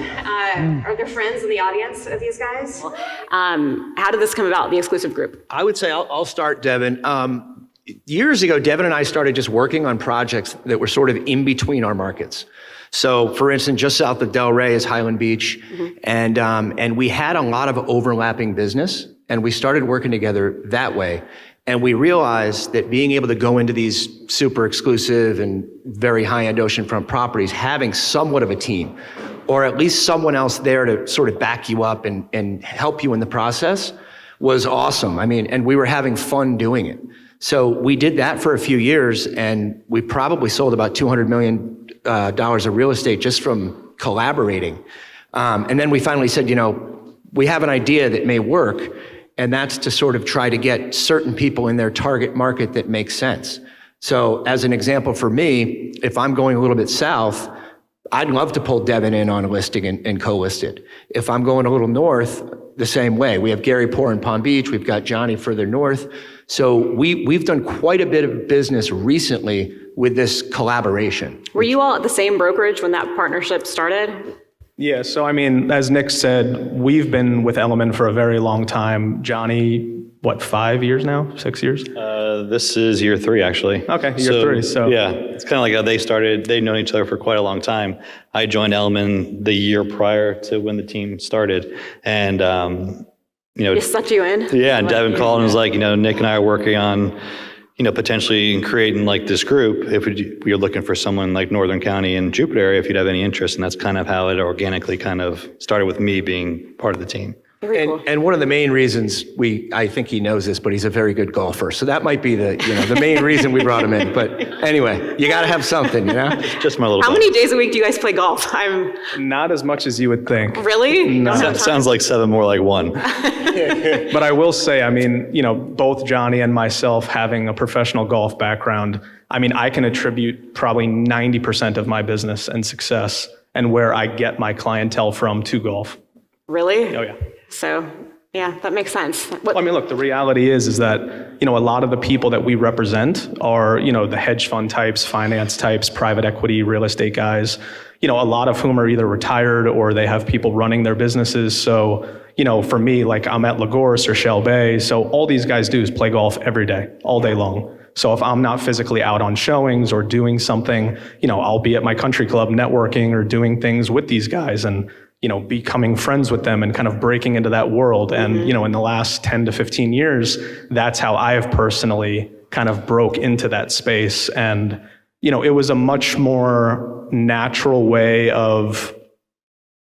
Are there friends in the audience of these guys? How did this come about, the exclusive group? I would say I'll start, Devin. Years ago, Devin and I started just working on projects that were sort of in between our markets. So, for instance, just south of Delray is Highland Beach, and we had a lot of overlapping business, and we started working together that way. And we realized that being able to go into these super exclusive and very high-end oceanfront properties, having somewhat of a team, or at least someone else there to sort of back you up and help you in the process, was awesome. I mean, and we were having fun doing it. So we did that for a few years, and we probably sold about $200 million of real estate just from collaborating. And then we finally said, we have an idea that may work, and that's to sort of try to get certain people in their target market that makes sense. So as an example for me, if I'm going a little bit south, I'd love to pull Devin in on a listing and co-list it. If I'm going a little north, the same way. We have Gary Poor in Palm Beach, we've got Johnny further north. So we've done quite a bit of business recently with this collaboration. Were you all at the same brokerage when that partnership started? Yeah, so I mean, as Nick said, we've been with Element for a very long time. Johnny, 5 years now? 6 years? This is year 3, actually. Okay, year 3. So yeah, it's kind of like how they started. They'd known each other for quite a long time. I joined Element the year prior to when the team started, and He sucked you in? Yeah, and Devin called and was like, Nick and I are working on, potentially creating like this group. If you're looking for someone like Northern County and Jupiter area, if you'd have any interest. And that's kind of how it organically kind of started with me being part of the team. Very cool. And one of the main reasons I think he knows this, but he's a very good golfer. So that might be the main reason we brought him in. But anyway, you got to have something, Just my little. How many days a week do you guys play golf? I'm not as much as you would think. Really? No. Sounds like 7, more like 1. But I will say, I mean, both Johnny and myself having a professional golf background, I mean, I can attribute probably 90% of my business and success and where I get my clientele from to golf. Really? Oh, yeah. So, yeah, that makes sense. Well, I mean, look, the reality is that, a lot of the people that we represent are, the hedge fund types, finance types, private equity, real estate guys, a lot of whom are either retired or they have people running their businesses. So, for me, like I'm at Lagos or Shell Bay. So all these guys do is play golf every day, all day long. So if I'm not physically out on showings or doing something, I'll be at my country club networking or doing things with these guys and, becoming friends with them and kind of breaking into that world. And, in the last 10 to 15 years, that's how I have personally kind of broke into that space. And, it was a much more natural way of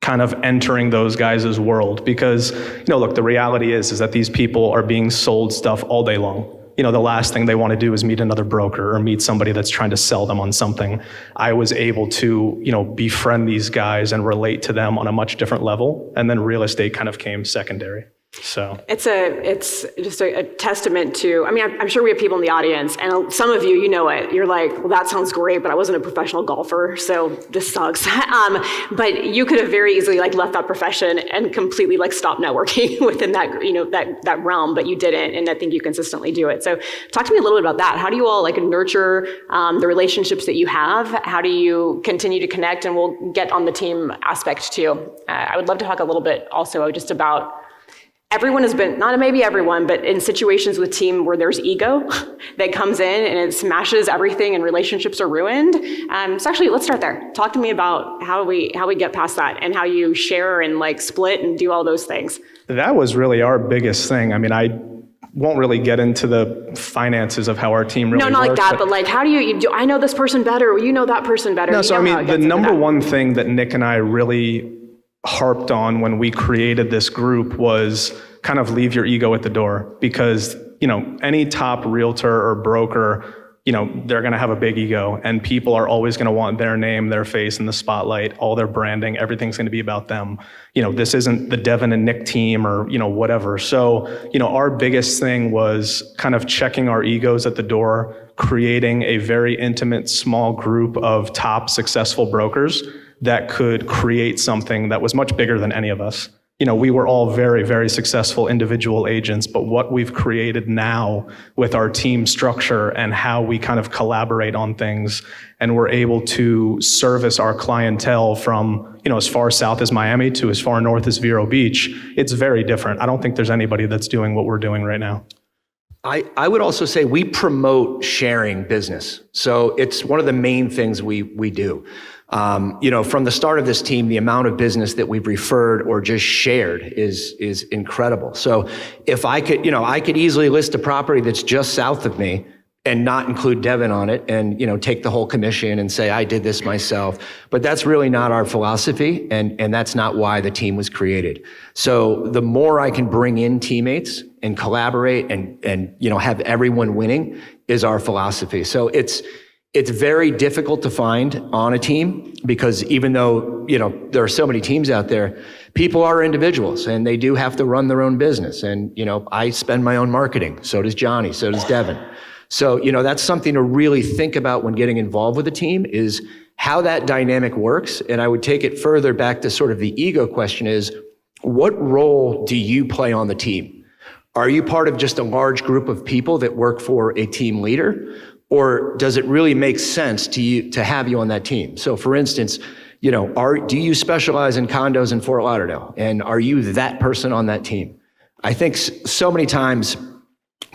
kind of entering those guys' world because, look, the reality is that these people are being sold stuff all day long. The last thing they want to do is meet another broker or meet somebody that's trying to sell them on something. I was able to, befriend these guys and relate to them on a much different level. And then real estate kind of came secondary. So it's just a testament to, I mean, I'm sure we have people in the audience and some of you, you're like, well, that sounds great, but I wasn't a professional golfer, so this sucks. But you could have very easily left that profession and completely stopped networking within that, that realm, but you didn't. And I think you consistently do it. So talk to me a little bit about that. How do you all nurture the relationships that you have? How do you continue to connect? And we'll get on the team aspect too. I would love to talk a little bit also just about everyone has been, not maybe everyone, but in situations with team where there's ego that comes in and it smashes everything and relationships are ruined. So actually, let's start there. Talk to me about how we get past that and how you share and split and do all those things. That was really our biggest thing. I mean, I won't really get into the finances of how our team really works. No, not like that, but how do you do, I know this person better, or you know that person better. No, so I mean, the number one thing that Nick and I really harped on when we created this group was kind of leave your ego at the door because, any top realtor or broker, they're going to have a big ego and people are always going to want their name, their face in the spotlight, all their branding, everything's going to be about them. This isn't the Devin and Nick team or, whatever. So, our biggest thing was kind of checking our egos at the door, creating a very intimate small group of top successful brokers that could create something that was much bigger than any of us. we were all very, very successful individual agents, but what we've created now with our team structure and how we kind of collaborate on things, and we're able to service our clientele from, as far south as Miami to as far north as Vero Beach, it's very different. I don't think there's anybody that's doing what we're doing right now. I would also say we promote sharing business. So it's one of the main things we do. From the start of this team, the amount of business that we've referred or just shared is incredible. So if I could easily list a property that's just south of me and not include Devin on it and, take the whole commission and say, I did this myself. But that's really not our philosophy. And that's not why the team was created. So the more I can bring in teammates and collaborate and have everyone winning is our philosophy. So it's very difficult to find on a team because even though, there are so many teams out there, people are individuals and they do have to run their own business. And, I spend my own marketing. So does Johnny. So does Devin. So, that's something to really think about when getting involved with a team is how that dynamic works. And I would take it further back to sort of the ego question is, what role do you play on the team? Are you part of just a large group of people that work for a team leader? Or does it really make sense to you to have you on that team? So for instance, do you specialize in condos in Fort Lauderdale? And are you that person on that team? I think so many times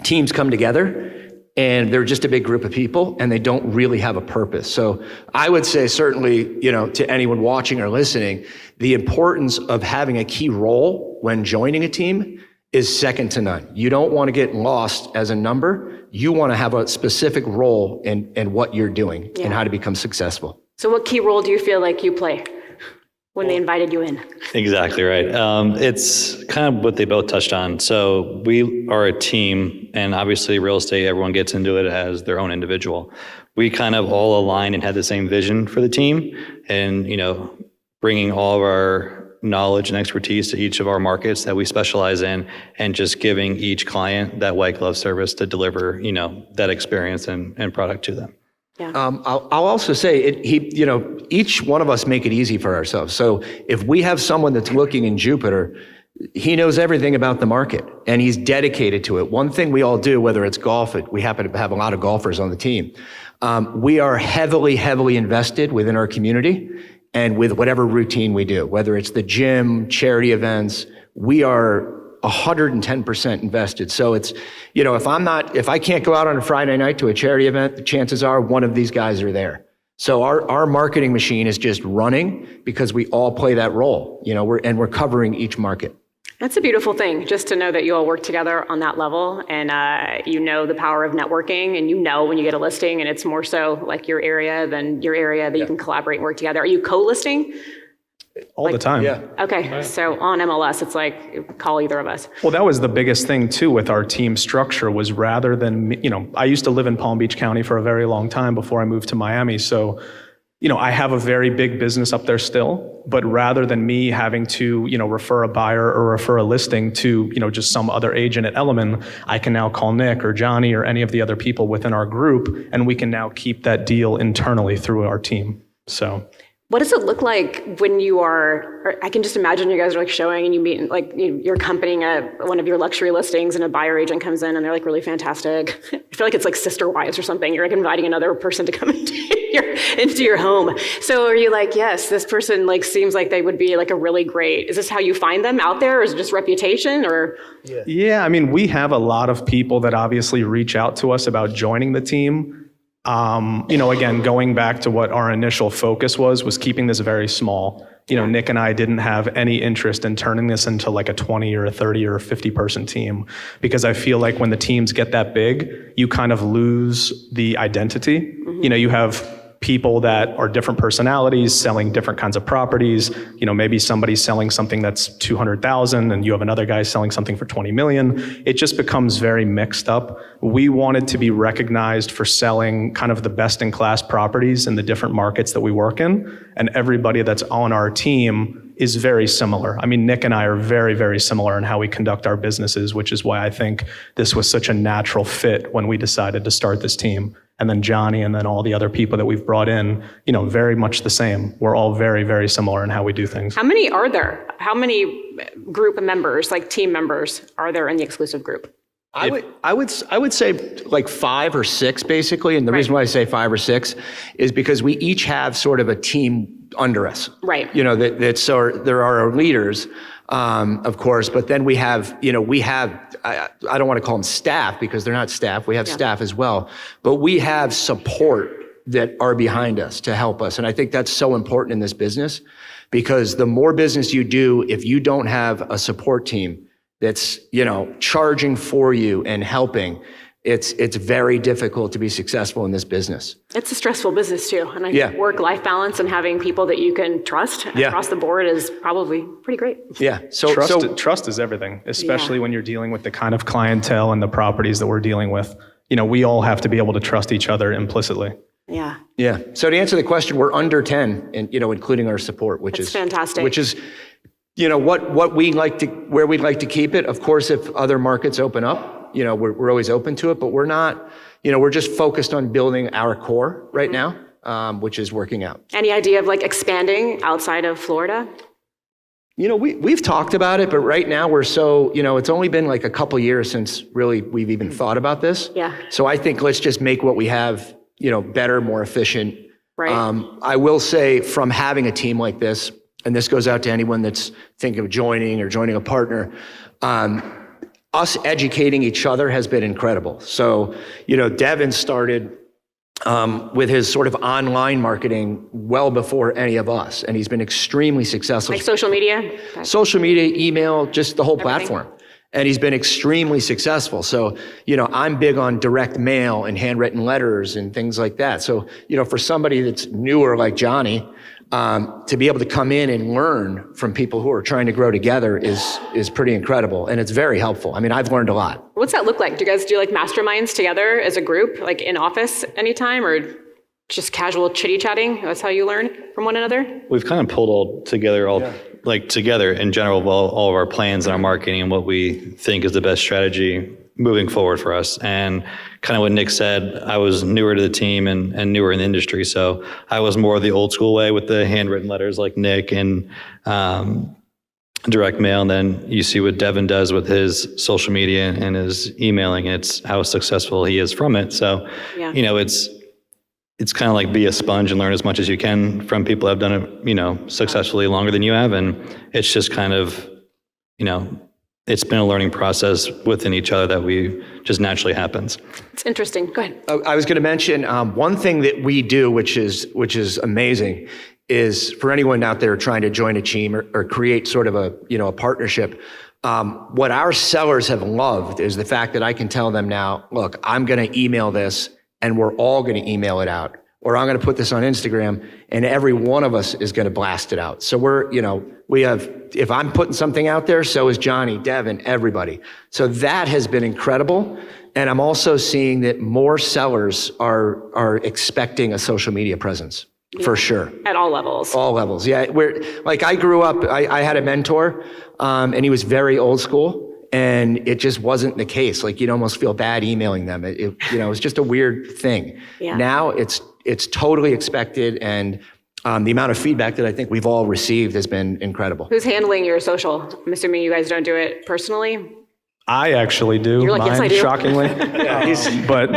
teams come together and they're just a big group of people and they don't really have a purpose. So I would say certainly, to anyone watching or listening, the importance of having a key role when joining a team is second to none. You don't want to get lost as a number. You want to have a specific role in what you're doing and how to become successful. So what key role do you feel like you play when they invited you in? Exactly right. It's kind of what they both touched on. So we are a team, and obviously real estate, everyone gets into it as their own individual. We kind of all aligned and had the same vision for the team and, bringing all of our knowledge and expertise to each of our markets that we specialize in and just giving each client that white glove service to deliver, that experience and product to them. Yeah. I'll also say each one of us make it easy for ourselves. So if we have someone that's looking in Jupiter, he knows everything about the market and he's dedicated to it. One thing we all do, whether it's golf, we happen to have a lot of golfers on the team. We are heavily, heavily invested within our community and with whatever routine we do, whether it's the gym, charity events, we are 110% invested. So it's, if I can't go out on a Friday night to a charity event, the chances are one of these guys are there. So our marketing machine is just running because we all play that role, we're covering each market. That's a beautiful thing, just to know that you all work together on that level and the power of networking and when you get a listing and it's more so like your area than your area that you can collaborate and work together. Are you co-listing? All the time. Yeah. Okay, so on MLS, it's like call either of us. Well, that was the biggest thing too with our team structure was rather than, I used to live in Palm Beach County for a very long time before I moved to Miami. So, I have a very big business up there still, but rather than me having to, refer a buyer or refer a listing to, just some other agent at Element, I can now call Nick or Johnny or any of the other people within our group, and we can now keep that deal internally through our team. So. What does it look like when you are, I can just imagine you guys are like showing and you meet, like you're accompanying one of your luxury listings and a buyer agent comes in and they're like really fantastic. I feel like it's like sister wives or something. You're like inviting another person to come into your home. So are you like, yes, this person like seems like they would be like a really great, is this how you find them out there? Or is it just reputation or? Yeah, we have a lot of people that obviously reach out to us about joining the team. Again, going back to what our initial focus was keeping this very small. Nick and I didn't have any interest in turning this into like a 20 or a 30 or a 50 person team because I feel like when the teams get that big, you kind of lose the identity. Mm-hmm. You have people that are different personalities selling different kinds of properties. Maybe somebody's selling something that's 200,000 and you have another guy selling something for 20 million. It just becomes very mixed up. We wanted to be recognized for selling kind of the best in class properties in the different markets that we work in. And everybody that's on our team is very similar. Nick and I are very, very similar in how we conduct our businesses, which is why I think this was such a natural fit when we decided to start this team. and then Johnny, and then all the other people that we've brought in, very much the same. We're all very, very similar in how we do things. How many are there? How many group members, like team members, are there in the exclusive group? I would say like 5 or 6 basically, and the reason why I say 5 or 6 is because we each have sort of a team under us. Right. There are our leaders, of course, but then we have, I don't want to call them staff because they're not staff. We have staff as well, but we have support that are behind us to help us. And I think that's so important in this business because the more business you do, if you don't have a support team that's, charging for you and helping, it's very difficult to be successful in this business. It's a stressful business too. And I think work-life balance and having people that you can trust across the board is probably pretty great. Yeah. Trust is everything, especially when you're dealing with the kind of clientele and the properties that we're dealing with. We all have to be able to trust each other implicitly. Yeah. Yeah. So to answer the question, we're under 10 and, including our support, which is fantastic. Which is, what we like to, where we'd like to keep it. Of course, if other markets open up, we're always open to it, but we're not, we're just focused on building our core right now, which is working out. Any idea of like expanding outside of Florida? We've talked about it, but right now we're so, it's only been like a couple years since really we've even thought about this. Yeah. So I think let's just make what we have, better, more efficient. Right. I will say from having a team like this, and this goes out to anyone that's thinking of joining or joining a partner, us educating each other has been incredible. So, Devin started with his sort of online marketing well before any of us, and he's been extremely successful. Like social media? Social media, email, just the whole platform. And he's been extremely successful. So, I'm big on direct mail and handwritten letters and things like that. So, for somebody that's newer like Johnny, to be able to come in and learn from people who are trying to grow together is pretty incredible. And it's very helpful. I mean, I've learned a lot. What's that look like? Do you guys do like masterminds together as a group, like in office anytime, or just casual chitty chatting? That's how you learn from one another? We've kind of pulled all together in general of all of our plans and our marketing and what we think is the best strategy moving forward for us. And kind of what Nick said, I was newer to the team and newer in the industry. So I was more the old school way with the handwritten letters like Nick and direct mail. And then you see what Devin does with his social media and his emailing. It's how successful he is from it. So, it's kind of like be a sponge and learn as much as you can from people who have done it, successfully longer than you have. And it's just kind of, it's been a learning process within each other that we just naturally happens. It's interesting. Go ahead. I was going to mention one thing that we do, which is amazing, is for anyone out there trying to join a team or create sort of a partnership. What our sellers have loved is the fact that I can tell them now, look, I'm going to email this, and we're all going to email it out, or I'm going to put this on Instagram, and every one of us is going to blast it out. So if I'm putting something out there, so is Johnny, Devin, everybody. So that has been incredible. And I'm also seeing that more sellers are expecting a social media presence, for sure. At all levels. All levels, yeah. I grew up, I had a mentor, and he was very old school. And it just wasn't the case. Like, you'd almost feel bad emailing them. It was just a weird thing. Yeah. Now it's totally expected, and the amount of feedback that I think we've all received has been incredible. Who's handling your social? I'm assuming you guys don't do it personally? I actually do. You're like, mine, yes, I do. Shockingly. But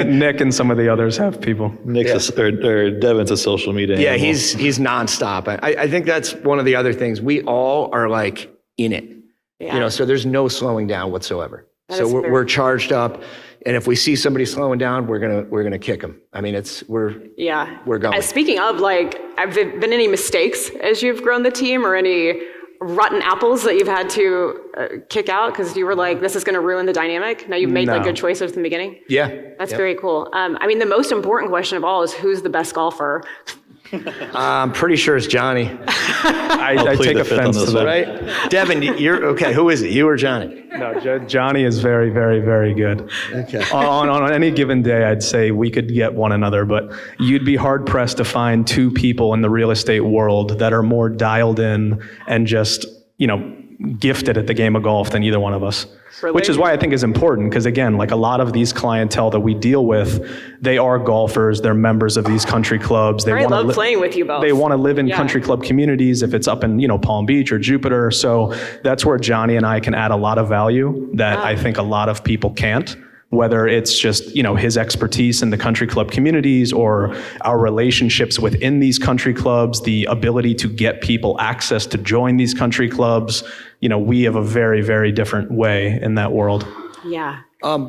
Nick and some of the others have people. Nick's or Devin's a social media. Yeah, animal. he's nonstop. I think that's one of the other things. We all are like in it. Yeah. So there's no slowing down whatsoever. So we're charged up, and if we see somebody slowing down, we're gonna kick them. I mean, we're going. Speaking of, have there been any mistakes as you've grown the team, or any rotten apples that you've had to kick out because you were like, this is going to ruin the dynamic? Now you've made good choices from the beginning. Yeah, that's very cool. The most important question of all is who's the best golfer. I'm pretty sure it's Johnny. I take offense to that. Right? Devin, you're okay. Who is it? You or Johnny? No, Johnny is very, very, very good. Okay. On any given day, I'd say we could get one another, but you'd be hard pressed to find two people in the real estate world that are more dialed in and just, gifted at the game of golf than either one of us. Really? Which is why I think is important, because again, like a lot of these clientele that we deal with, they are golfers, they're members of these country clubs. I love playing with you both. They want to live in country club communities if it's up in, Palm Beach or Jupiter. So that's where Johnny and I can add a lot of value that I think a lot of people can't. Whether it's just, his expertise in the country club communities or our relationships within these country clubs, the ability to get people access to join these country clubs, we have a very, very different way in that world. Yeah.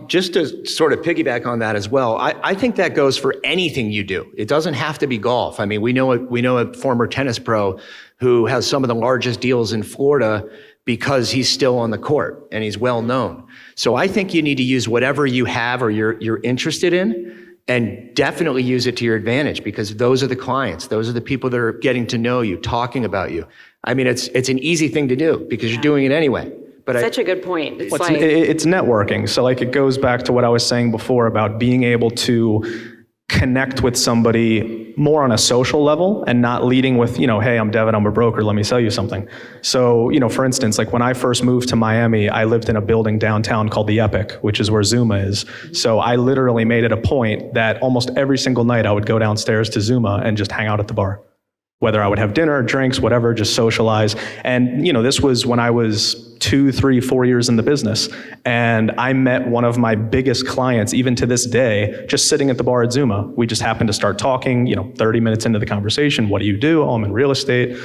Just to sort of piggyback on that as well, I think that goes for anything you do. It doesn't have to be golf. I mean, we know a former tennis pro who has some of the largest deals in Florida because he's still on the court and he's well known. So I think you need to use whatever you have or you're interested in, and definitely use it to your advantage, because those are the clients. Those are the people that are getting to know you, talking about you. I mean, it's an easy thing to do because you're doing it anyway. But Such a good point. It's it's networking. So like it goes back to what I was saying before about being able to connect with somebody more on a social level and not leading with, hey, I'm Devin, I'm a broker, let me sell you something. So, for instance, like when I first moved to Miami, I lived in a building downtown called the Epic, which is where Zuma is. So I literally made it a point that almost every single night I would go downstairs to Zuma and just hang out at the bar. Whether I would have dinner, drinks, whatever, just socialize. And, this was when I was 2, 3, 4 years in the business. And I met one of my biggest clients, even to this day, just sitting at the bar at Zuma. We just happened to start talking, 30 minutes into the conversation. What do you do? Oh, I'm in real estate.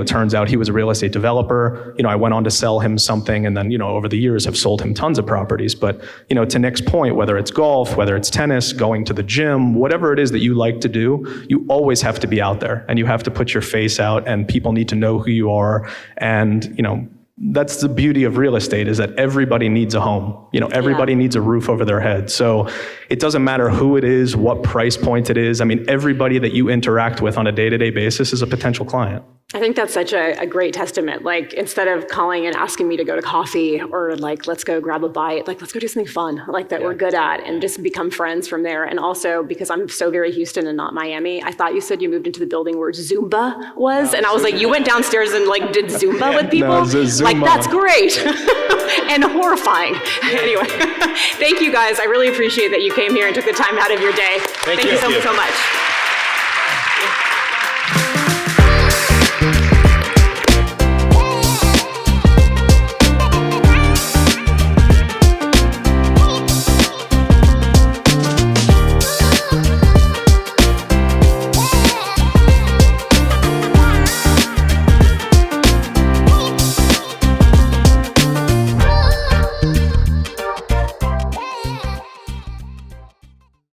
Turns out he was a real estate developer. I went on to sell him something, and then, over the years have sold him tons of properties. But, to Nick's point, whether it's golf, whether it's tennis, going to the gym, whatever it is that you like to do, you always have to be out there and you have to put your face out, and people need to know who you are. And, that's the beauty of real estate, is that everybody needs a home. Everybody needs a roof over their head. So it doesn't matter who it is, what price point it is. I mean, everybody that you interact with on a day-to-day basis is a potential client. I think that's such a great testament. Like, instead of calling and asking me to go to coffee or like, let's go grab a bite, like, let's go do something fun, like that we're good at, and just become friends from there. And also, because I'm so very Houston and not Miami, I thought you said you moved into the building where Zumba was. And I was like, you went downstairs and like did Zumba with people? No, Zumba. Like, that's great. And horrifying. Anyway, thank you guys. I really appreciate that you came here and took the time out of your day. Thank you so much.